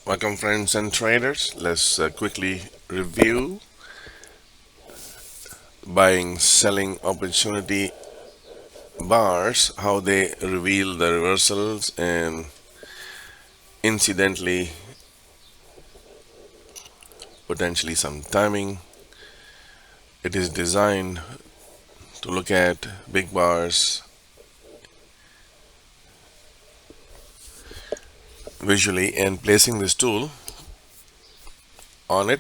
Welcome, friends and traders. Let's quickly review buying, selling opportunity bars, how they reveal the reversals, and incidentally, potentially some timing. It is designed to look at big bars visually, and placing this tool on it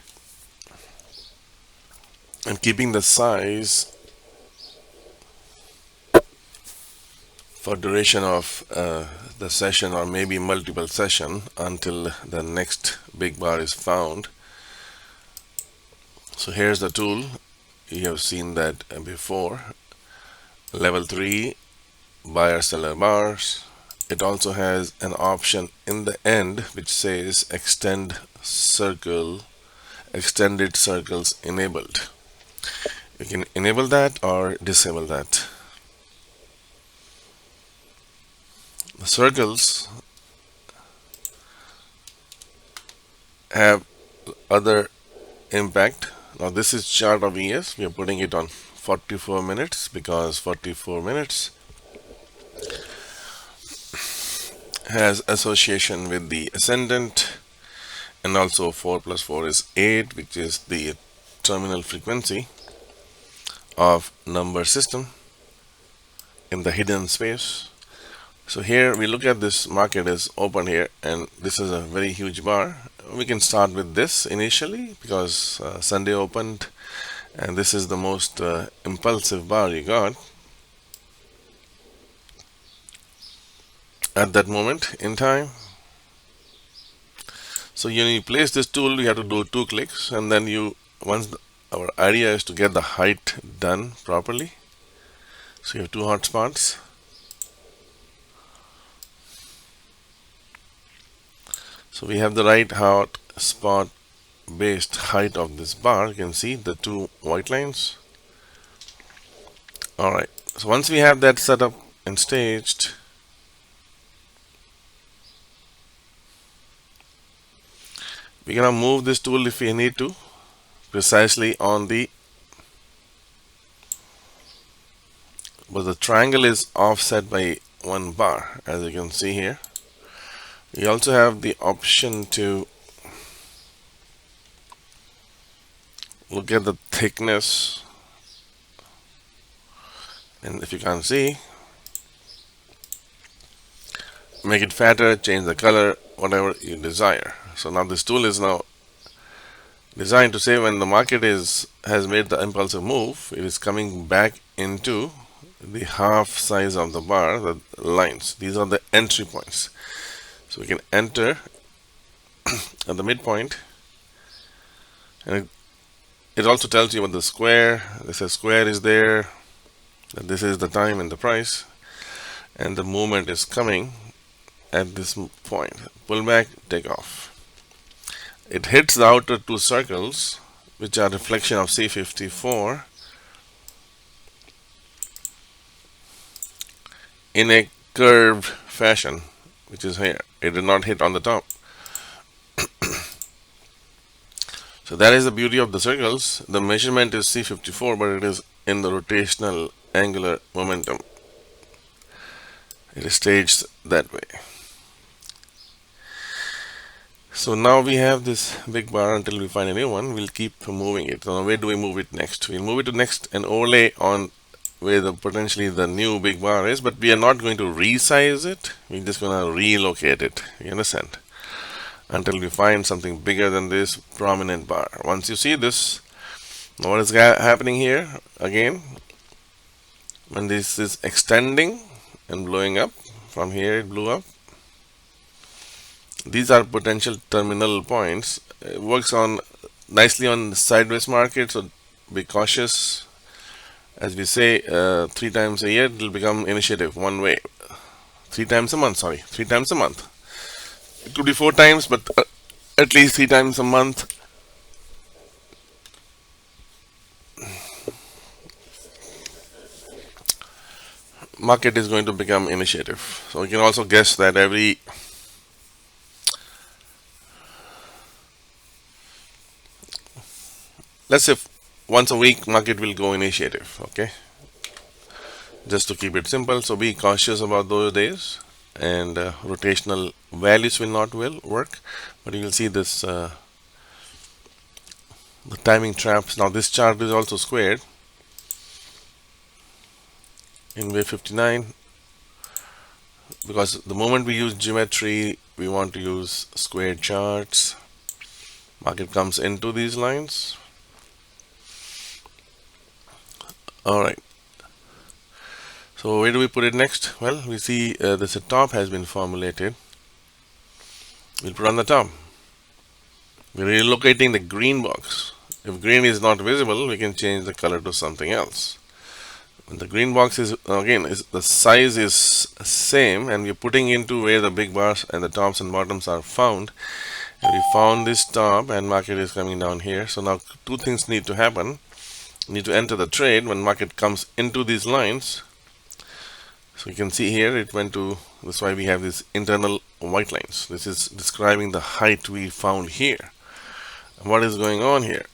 and keeping the size for duration of the session or maybe multiple session until the next big bar is found. So here's the tool. You have seen that before. Level 3 buyer seller bars. It also has an option in the end which says extended circles enabled. You can enable that or disable that. The circles have other impact. Now this is chart of ES. We are putting it on 44 minutes because 44 minutes has association with the ascendant, and also 4 plus 4 is 8, which is the terminal frequency of number system in the hidden space. So here we look at this market is open here, and this is a very huge bar. We can start with this initially because Sunday opened, and this is the most impulsive bar you got at that moment in time. So you place this tool, you have to do 2 clicks, and then our idea is to get the height done properly. So you have 2 hotspots. So we have the right hot spot based height of this bar. You can see the 2 white lines. Alright, so once we have that set up and staged, we're gonna move this tool if we need to precisely on the, but the triangle is offset by 1 bar, as you can see here. You also have the option to look at the thickness, and if you can't see, make it fatter, change the color, whatever you desire. So now this tool is now designed to say when the market has made the impulsive move, it is coming back into the half size of the bar, the lines. These are the entry points. So we can enter at the midpoint, and it also tells you about the square. This square is there, and this is the time and the price, and the movement is coming at this point. Pull back, take off. It hits the outer 2 circles, which are reflection of C54 in a curved fashion, which is here. It did not hit on the top. So that is the beauty of the circles. The measurement is C54, but it is in the rotational angular momentum. It is staged that way. So now we have this big bar until we find a new one. We'll keep moving it. So where do we move it next? We'll move it to next and overlay on where potentially the new big bar is, but we are not going to resize it. We're just going to relocate it. You understand? Until we find something bigger than this prominent bar. Once you see this, what is happening here again? When this is extending and blowing up, from here it blew up. These are potential terminal points. It works on nicely on the sideways market, so be cautious. As we say, 3 times a year it will become initiative one way. 3 times a month, sorry, 3 times a month. It could be 4 times, but at least 3 times a month. Market is going to become initiative. So you can also guess that every let's say once a week market will go initiative, okay, just to keep it simple. So be cautious about those days, and rotational values will not will work, but you will see this the timing traps. Now this chart is also squared in wave 59, because the moment we use geometry we want to use squared charts. Market comes into these lines. All right, so where do we put it next? Well, we see this top has been formulated. We'll put on the top. We're relocating the green box. If green is not visible, we can change the color to something else. When the green box is, again, the size is same, and we're putting into where the big bars and the tops and bottoms are found. And we found this top, and market is coming down here. So now two things need to happen. You need to enter the trade when market comes into these lines. So you can see here it went to, that's why we have these internal white lines. This is describing the height we found here. What is going on here?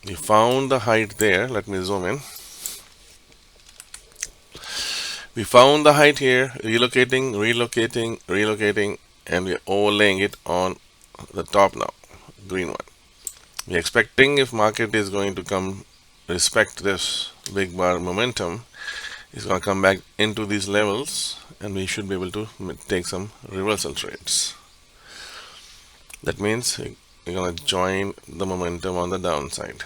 We found the height there. Let me zoom in. We found the height here, relocating, relocating, relocating, and we're overlaying it on the top now, green one. We're expecting if market is going to come respect this big bar momentum, it's going to come back into these levels, and we should be able to take some reversal trades. That means we're going to join the momentum on the downside.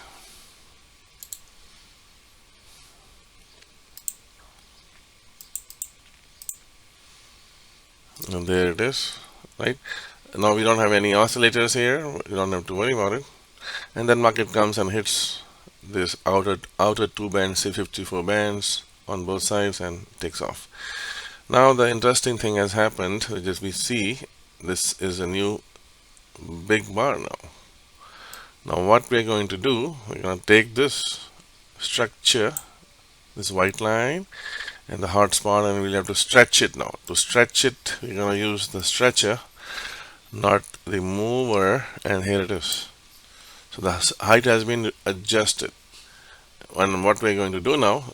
And there it is, right? Now we don't have any oscillators here, we don't have to worry about it. And then market comes and hits this outer two bands, C54 bands on both sides, and takes off. Now the interesting thing has happened, which is we see this is a new big bar now. Now what we're going to do, we're going to take this structure, this white line, and the hot spot, and we'll have to stretch it now. To stretch it, we're going to use the stretcher, not the mover, and here it is. So the height has been adjusted. And what we're going to do now,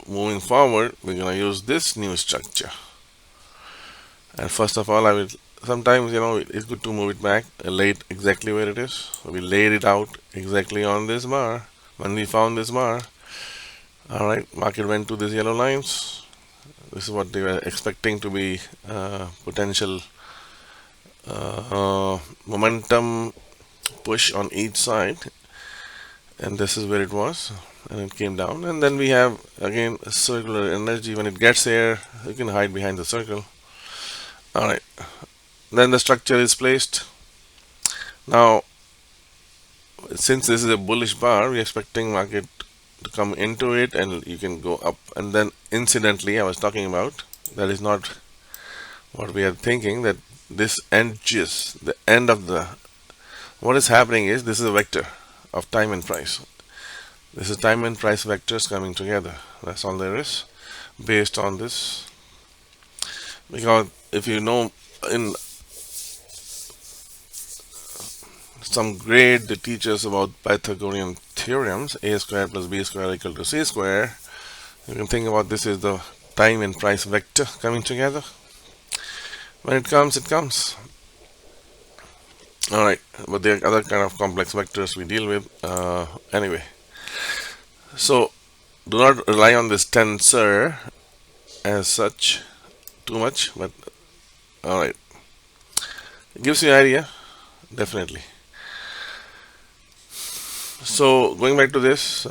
moving forward, we're going to use this new structure. And first of all, I will, sometimes, it's good to move it back, lay it exactly where it is. So we laid it out exactly on this bar. When we found this bar, all right, market went to these yellow lines. This is what they were expecting to be potential momentum push on each side, and this is where it was, and it came down. And then we have again a circular energy. When it gets here, you can hide behind the circle. All right, then the structure is placed. Now, since this is a bullish bar, we're expecting market to come into it, and you can go up. And then incidentally, I was talking about, that is not what we are thinking, that this edges, the end of the, what is happening is, this is a vector of time and price. This is time and price vectors coming together. That's all there is based on this. Because if you know, in some grade they teach us about Pythagorean theorems, a square plus b square equal to c square. You can think about this is the time and price vector coming together. When it comes, it comes. Alright, but there are other kind of complex vectors we deal with. Anyway, so do not rely on this tensor as such too much, but alright, it gives you an idea, definitely. So going back to this,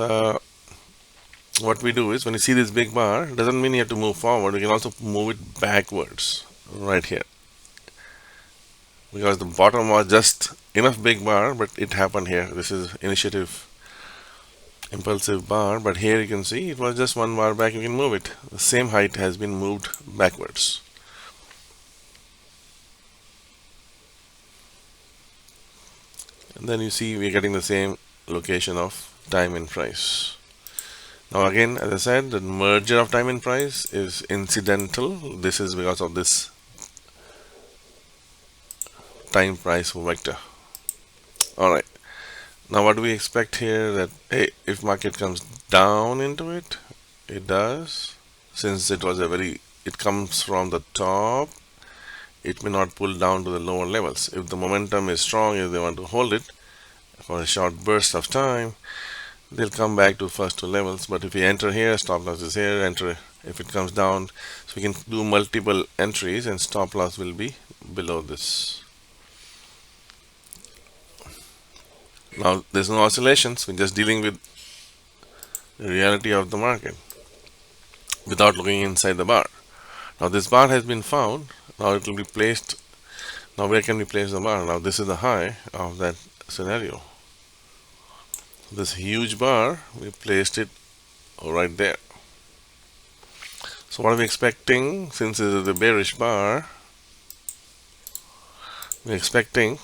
what we do is, when you see this big bar, doesn't mean you have to move forward. We can also move it backwards right here, because the bottom was just enough big bar, but it happened here. This is initiative impulsive bar, but here you can see it was just one bar back. You can move it. The same height has been moved backwards. And then you see we're getting the same location of time and price. Now again, as I said, the merger of time and price is incidental. This is because of this time price vector. Alright, Now what do we expect here? That hey, if market comes down into it, it does. Since it comes from the top, it may not pull down to the lower levels. If the momentum is strong, if they want to hold it for a short burst of time, they'll come back to first two levels. But if we enter here, stop loss is here, enter if it comes down. So we can do multiple entries and stop loss will be below this. Now there's no oscillations, we're just dealing with the reality of the market without looking inside the bar. Now this bar has been found, now it will be placed. Now where can we place the bar? Now this is the high of that scenario. This huge bar, we placed it right there. So what are we expecting? Since this is the bearish bar, we're expecting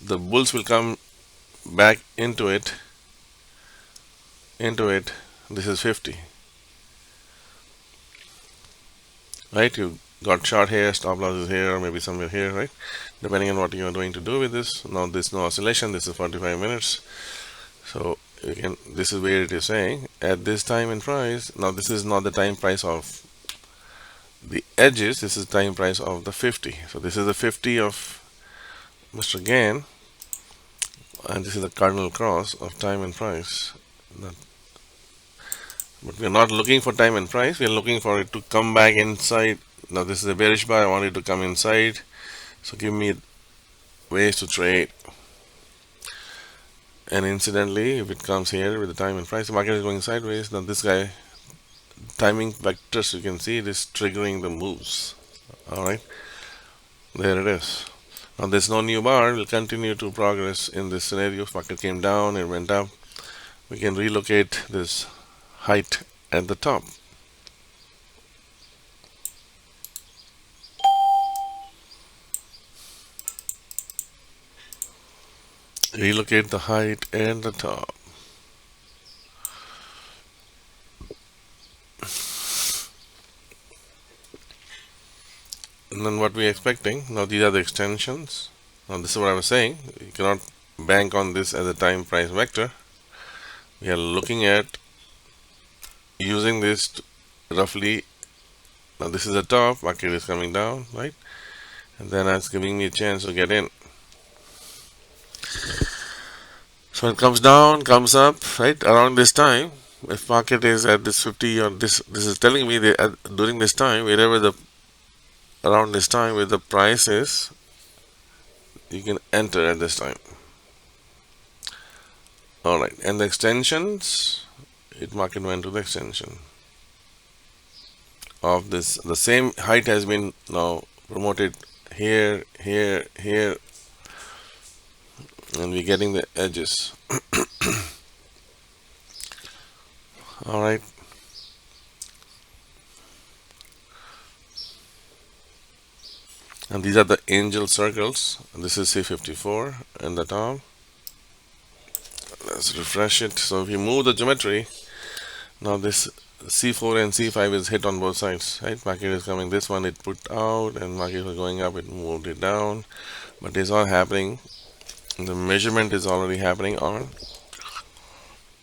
the bulls will come back into it. This is 50. Right? You got short here, stop loss is here, or maybe somewhere here, right? Depending on what you are going to do with this. Now there's no oscillation, this is 45 minutes. So again, this is where it is saying at this time in price. Now this is not the time price of the edges, this is time price of the 50. So this is the 50 of Mr. Gann, and this is the cardinal cross of time and price. But we are not looking for time and price, we are looking for it to come back inside. Now this is a bearish bar, I want it to come inside. So give me ways to trade. And incidentally, if it comes here with the time and price, the market is going sideways. Now this guy, timing vectors, you can see it is triggering the moves. Alright, there it is. Now there's no new bar, we'll continue to progress in this scenario. If market came down, it went up. We can relocate this height at the top. Relocate the height at the top. And then what we're expecting, now these are the extensions. Now this is what I was saying, you cannot bank on this as a time price vector. We are looking at using this roughly. Now this is the top, market is coming down, right? And then it's giving me a chance to get in. So it comes down, comes up, right? Around this time, if market is at this 50 or this is telling me that during this time, around this time where the price is, you can enter at this time. Alright, and the extensions, market went to the extension of this. The same height has been now promoted here, here, here, and we're getting the edges. Alright. And these are the angel circles. This is C54 in the top. Let's refresh it. So if you move the geometry, now this C4 and C5 is hit on both sides, right? Market is coming, this one it put out, and market was going up, it moved it down. But it's all happening. The measurement is already happening on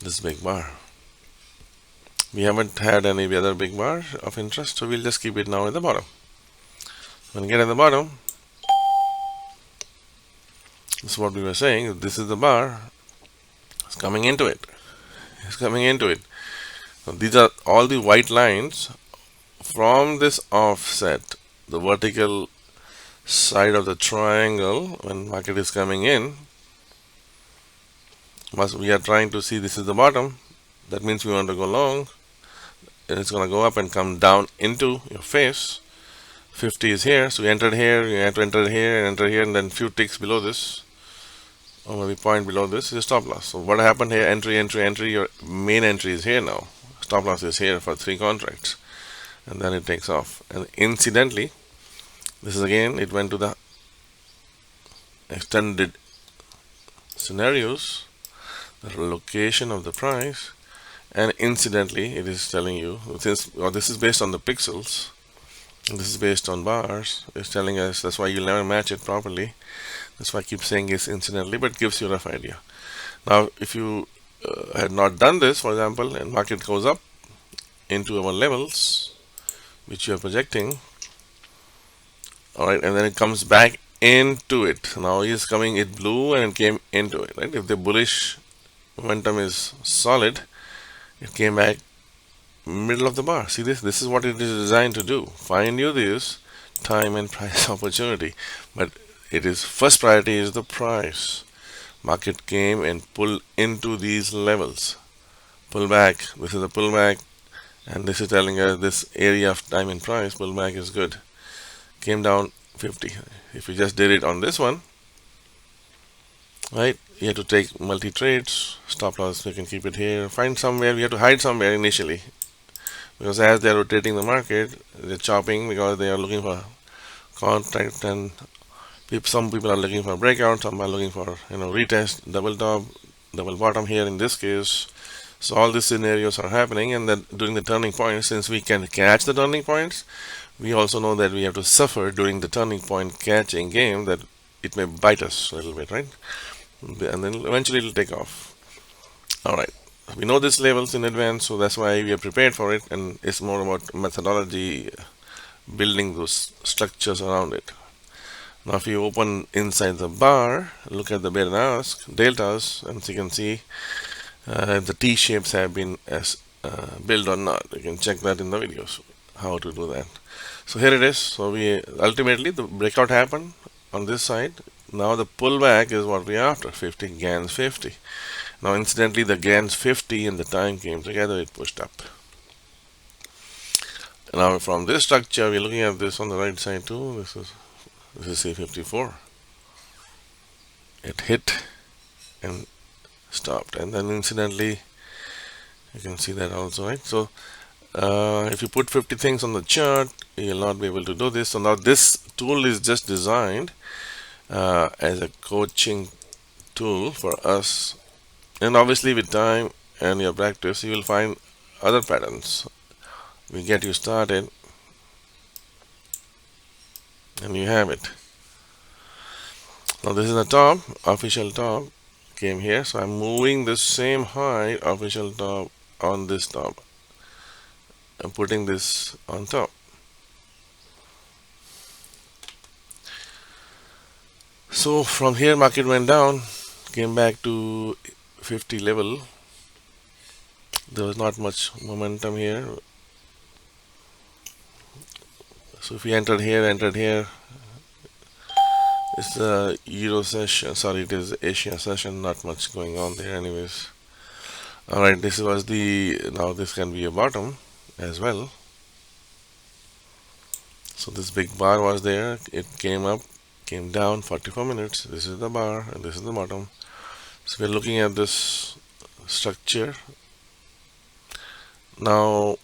this big bar. We haven't had any other big bar of interest, so we'll just keep it now at the bottom. When we get at the bottom, this is what we were saying. This is the bar. It's coming into it. It's coming into it. So these are all the white lines from this offset, the vertical side of the triangle. When market is coming in, we are trying to see this is the bottom. That means we want to go long, and it's going to go up and come down into your face. 50 is here, so we entered here, you have to enter here, and then few ticks below this, or maybe point below this is stop loss. So what happened here? Entry, entry, entry. Your main entry is here now. Stop loss is here for 3 contracts, and then it takes off. And incidentally, this is again, it went to the extended scenarios, the location of the price, and incidentally, it is telling you, since this is based on the pixels, this is based on bars, it's telling us, that's why you'll never match it properly. That's why I keep saying it's incidentally, but it gives you a rough idea. Now if you had not done this, for example, and market goes up into our levels which you are projecting, all right, and then it comes back into it. Now he is coming, it blew and it came into it, right? If the bullish momentum is solid, it came back middle of the bar. See this? This is what it is designed to do. Find you this time and price opportunity. But it is first priority is the price. Market came and pulled into these levels. Pull back. This is a pullback, and this is telling us this area of time and price pullback is good. Came down 50. If you just did it on this one, right? You have to take multi trades, stop loss. You can keep it here. Find somewhere. We have to hide somewhere initially, because as they are rotating the market, they're chopping because they are looking for contract, and some people are looking for breakout, some are looking for retest, double top, double bottom here in this case. So all these scenarios are happening, and then during the turning point, since we can catch the turning points, we also know that we have to suffer during the turning point catching game, that it may bite us a little bit, right? And then eventually it will take off. All right. We know these levels in advance, so that's why we are prepared for it, and it's more about methodology, building those structures around it. Now if you open inside the bar, look at the bid and ask deltas, and so you can see the T shapes have been built or not. You can check that in the videos how to do that. So here it is. So we ultimately the breakout happened on this side. Now the pullback is what we are after, 50 GANs 50. Now incidentally the GANs 50 and the time came together, it pushed up. Now from this structure we're looking at this on the right side too. This is C54. It hit and stopped, and then incidentally you can see that also, right? So if you put 50 things on the chart, you'll not be able to do this. So now this tool is just designed as a coaching tool for us, and obviously with time and your practice you will find other patterns. We get you started and you have it. Now this is the top, official top came here, so I'm moving the same high official top on this top. I'm putting this on top. So from here market went down, came back to 50 level. There was not much momentum here. So if we entered here, it's the Euro session, sorry, it is Asia session, not much going on there anyways. Alright, this was now this can be a bottom as well. So this big bar was there, it came up, came down 44 minutes. This is the bar and this is the bottom. So we're looking at this structure. Now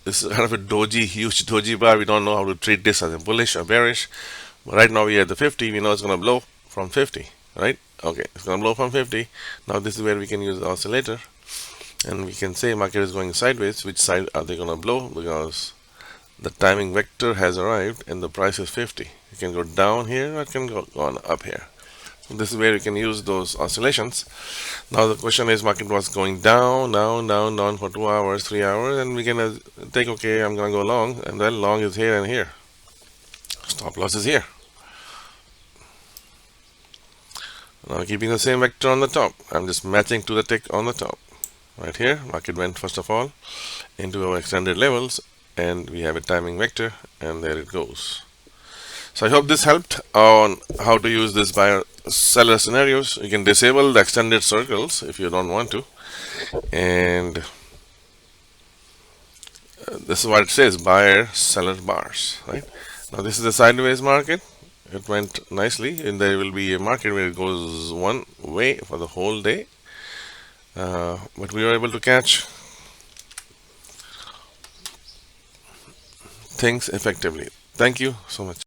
this is kind of a doji, huge doji bar. We don't know how to treat this as a bullish or bearish. But right now we are at the 50. We know it's going to blow from 50, right? Okay, it's going to blow from 50. Now this is where we can use the oscillator, and we can say market is going sideways. Which side are they going to blow? Because the timing vector has arrived and the price is 50. You can go down here or it can go on up here. So this is where you can use those oscillations. Now the question is, market was going down for 2 hours, 3 hours, and we can think, okay, I'm going to go long, and then long is here and here. Stop loss is here. Now keeping the same vector on the top, I'm just matching to the tick on the top. Right here, market went first of all into our extended levels, and we have a timing vector, and there it goes. So I hope this helped on how to use this buyer seller scenarios. You can disable the extended circles if you don't want to, and this is what it says, buyer seller bars, right? Now this is the sideways market. It went nicely, and there will be a market where it goes one way for the whole day, but we were able to catch things effectively. Thank you so much.